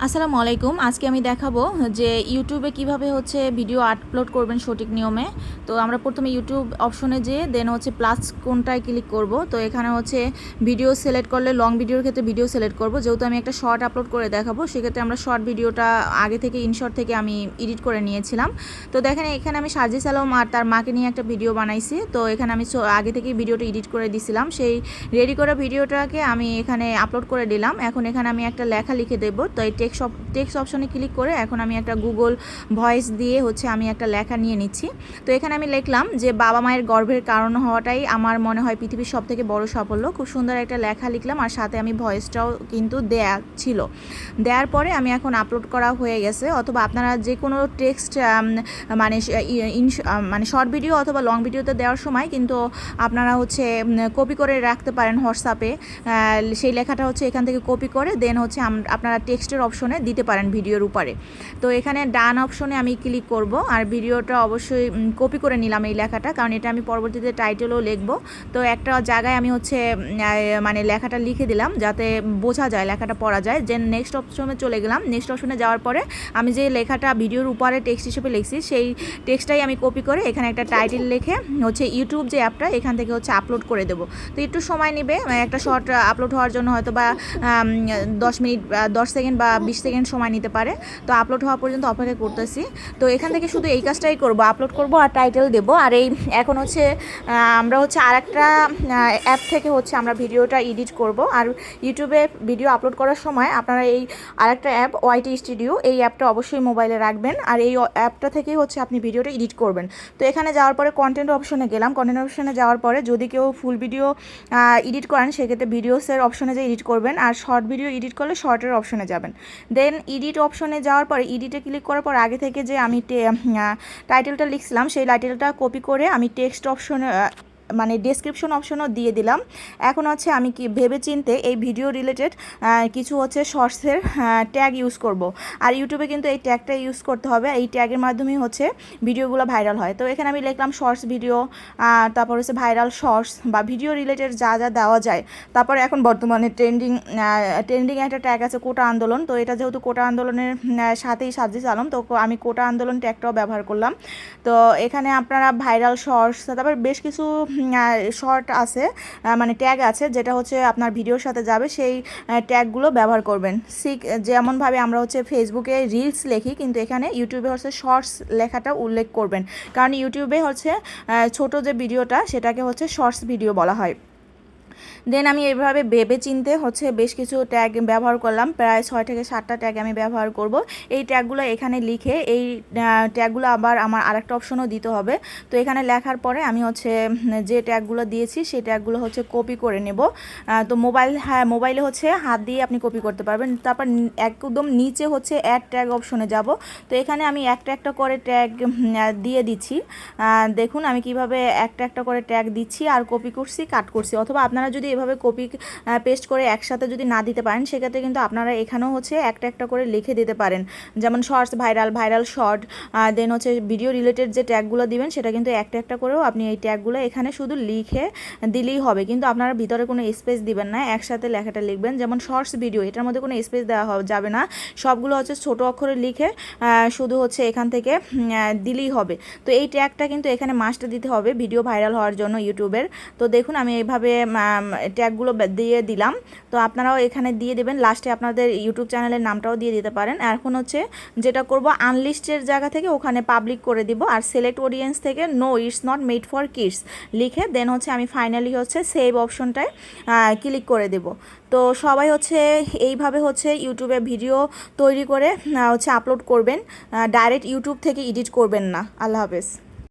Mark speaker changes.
Speaker 1: আসসালামু আলাইকুম। আজকে আমি দেখাবো যে ইউটিউবে কিভাবে হচ্ছে ভিডিও আপলোড করবেন সঠিক নিয়মে। তো আমরা প্রথমে ইউটিউব অপশনে যেয়ে দেন হচ্ছে প্লাস কোনটায় ক্লিক করব। তো এখানে হচ্ছে ভিডিও সিলেক্ট করলে লং ভিডিওর ক্ষেত্রে ভিডিও সিলেক্ট করব। যেহেতু আমি একটা শর্ট আপলোড করে দেখাবো, সেক্ষেত্রে আমরা শর্ট ভিডিওটা আগে থেকে ইনশর্ট থেকে আমি এডিট করে নিয়েছিলাম। তো দেখেন এখানে আমি সাজিস আলম আর তার মাকে নিয়ে একটা ভিডিও বানাইছি। তো এখানে আমি আগে থেকেই ভিডিওটা এডিট করে দিছিলাম। সেই রেডি করা ভিডিওটাকে আমি এখানে আপলোড করে দিলাম। এখন এখানে আমি একটা লেখা লিখে দেবো। তো এই টেক্সট অপশনে ক্লিক করে এখন আমি একটা গুগল ভয়েস দিয়ে হচ্ছে আমি একটা লেখা নিয়ে নিচ্ছি। তো এখানে আমি লিখলাম যে বাবা মায়ের গর্ভের কারণ হওয়াটাই আমার মনে হয় পৃথিবীর সবথেকে বড় সাফল্য। খুব সুন্দর একটা লেখা লিখলাম আর সাথে আমি ভয়েসটাও কিন্তু দেয়া ছিল। দেওয়ার পরে আমি এখন আপলোড করা হয়ে গেছে। অথবা আপনারা যে কোনো টেক্সট মানে মানে শর্ট ভিডিও অথবা লং ভিডিওতে দেওয়ার সময় কিন্তু আপনারা হচ্ছে কপি করে রাখতে পারেন হোয়াটসঅ্যাপে। সেই লেখাটা হচ্ছে এখান থেকে কপি করে দেন হচ্ছে আপনারা টেক্সটের অপশনে দিতে পারেন ভিডিওর উপরে। তো এখানে ডান অপশনে আমি ক্লিক করব আর ভিডিওটা অবশ্যই কপি করে নিলাম এই লেখাটা, কারণ এটা আমি পরবর্তীতে টাইটেলও লিখব। তো একটা জায়গায় আমি হচ্ছে মানে লেখাটা লিখে দিলাম যাতে বোঝা যায়, লেখাটা পড়া যায়। যে নেক্সট অপশনে চলে গেলাম। নেক্সট অপশনে যাওয়ার পরে আমি যে লেখাটা ভিডিওর উপরে টেক্সট হিসেবে লিখছি সেই টেক্সটটাই আমি কপি করে এখানে একটা টাইটেল লিখে হচ্ছে ইউটিউব যে অ্যাপটা এখান থেকে হচ্ছে আপলোড করে দেবো। তো একটু সময় নেবে, একটা শর্ট আপলোড হওয়ার জন্য হয়তো বা 10 মিনিট 10 সেকেন্ড বা 20 সেকেন্ড সময় নিতে পারে। তো আপলোড হওয়া পর্যন্ত অপেক্ষা করতেছি। তো এখান থেকে শুধু এই কাজটাই করব, আপলোড করব আর টাইটেল দেবো। আর এই এখন হচ্ছে আমরা হচ্ছে আরেকটা অ্যাপ থেকে হচ্ছে আমরা ভিডিওটা এডিট করব। আর ইউটিউবে ভিডিও আপলোড করার সময় আপনারা এই আরেকটা অ্যাপ ওয়াইটি স্টুডিও, এই অ্যাপটা অবশ্যই মোবাইলে রাখবেন। আর এই অ্যাপটা থেকেই হচ্ছে আপনি ভিডিওটা এডিট করবেন। তো এখানে যাওয়ার পরে কন্টেন্ট অপশনে গেলাম। কন্টেন্ট অপশনে যাওয়ার পরে যদি কেউ ফুল ভিডিও এডিট করেন সেক্ষেত্রে ভিডিওসের অপশনে যে এডিট করবেন, আর শর্ট ভিডিও এডিট করলে শর্টের অপশনে যাবেন। দেন এডিট অপশনে যাওয়ার পরে এডিটে ক্লিক করার পর আগে থেকে যে আমি টাইটেলটা লিখছিলাম সেই টাইটেলটা কপি করে আমি টেক্সট অপশনে মানে ডেসক্রিপশন অপশনও দিয়ে দিলাম। এখন হচ্ছে আমি কি ভেবে চিনতে এই ভিডিও রিলেটেড কিছু হচ্ছে শর্টসের ট্যাগ ইউজ করব। আর ইউটিউবে কিন্তু এই ট্যাগটা ইউজ করতে হবে, এই ট্যাগের মাধ্যমেই হচ্ছে ভিডিওগুলো ভাইরাল হয়। তো এখানে আমি লিখলাম শর্টস ভিডিও, তারপর হচ্ছে ভাইরাল শর্টস বা ভিডিও রিলেটেড যা যা দেওয়া যায়। তারপর এখন বর্তমানে ট্রেন্ডিং একটা ট্যাগ আছে কোটা আন্দোলন। তো এটা যেহেতু কোটা আন্দোলনের সাথেই সাজিস আলম, তো আমি কোটা আন্দোলন ট্যাগটাও ব্যবহার করলাম। তো এখানে আপনারা ভাইরাল শর্টস, তারপর বেশ কিছু শর্ট আছে মানে ট্যাগ আছে যেটা হচ্ছে আপনার ভিডিওর সাথে যাবে, সেই ট্যাগগুলো ব্যবহার করবেন। যেমনভাবে আমরা হচ্ছে ফেসবুকে রিলস লিখি, কিন্তু এখানে ইউটিউবে হচ্ছে শর্টস লেখাটা উল্লেখ করবেন, কারণ ইউটিউবে হচ্ছে ছোট যে ভিডিওটা সেটাকে হচ্ছে শর্টস ভিডিও বলা হয়। দেন আমি এইভাবে ভেবে চিনতে হচ্ছে বেশ কিছু ট্যাগ ব্যবহার করলাম, প্রায় 6 থেকে 7টা ট্যাগ আমি ব্যবহার করব। এই ট্যাগগুলো এখানে লিখে এই ট্যাগগুলো আবার আমার আরেকটা অপশনও দিতে হবে। তো এখানে লেখার পরে আমি হচ্ছে যে ট্যাগগুলো দিয়েছি সেই ট্যাগগুলো হচ্ছে কপি করে নেব। তো মোবাইলে হচ্ছে হাত দিয়ে আপনি কপি করতে পারবেন। তারপর একদম নিচে হচ্ছে অ্যাড ট্যাগ অপশনে যাব। তো এখানে আমি একটা একটা করে ট্যাগ দিয়ে দিচ্ছি। দেখুন আমি কিভাবে একটা একটা করে ট্যাগ দিচ্ছি আর কপি করছি, কাট করছি। অথবা আপনারা যদি এভাবে কপি পেস্ট করে একসাথে যদি না দিতে পারেন সেক্ষেত্রে কিন্তু আপনারা এখানেও হচ্ছে একটা একটা করে লিখে দিতে পারেন। যেমন শর্টস ভাইরাল শর্ট, দেন হচ্ছে ভিডিও রিলেটেড যে ট্যাগগুলো দিবেন সেটা কিন্তু একটা একটা করেও আপনি এই ট্যাগগুলো এখানে শুধু লিখে দিলেই হবে, কিন্তু আপনারা ভিতরে কোনো স্পেস দিবেন না, একসাথে লেখাটা লিখবেন। যেমন শর্টস ভিডিও, এটার মধ্যে কোনো স্পেস দেওয়া যাবে না, সবগুলো হচ্ছে ছোট অক্ষরে লিখে শুধু হচ্ছে এখান থেকে দিলেই হবে। তো এই ট্যাগটা কিন্তু এখানে মাস্টটা দিতে হবে ভিডিও ভাইরাল হওয়ার জন্য ইউটিউবের। তো দেখুন আমি এইভাবে ট্যাগগুলো দিয়ে দিলাম। তো আপনারাও এখানে দিয়ে দেবেন, লাস্টে আপনাদের ইউটিউব চ্যানেলের নামটাও দিয়ে দিতে পারেন। এখন হচ্ছে যেটা করব, আনলিস্টের জায়গা থেকে ওখানে পাবলিক করে দিব, আর সিলেক্ট অডিয়েন্স থেকে no it's not made for kids লিখে দেন হচ্ছে আমি ফাইনালি হচ্ছে সেভ অপশনটায় ক্লিক করে দেব। তো সবাই হচ্ছে এইভাবে হচ্ছে ইউটিউবে ভিডিও তৈরি করে হচ্ছে আপলোড করবেন, ডাইরেক্ট ইউটিউব থেকে এডিট করবেন না। আল্লাহ হাফেজ।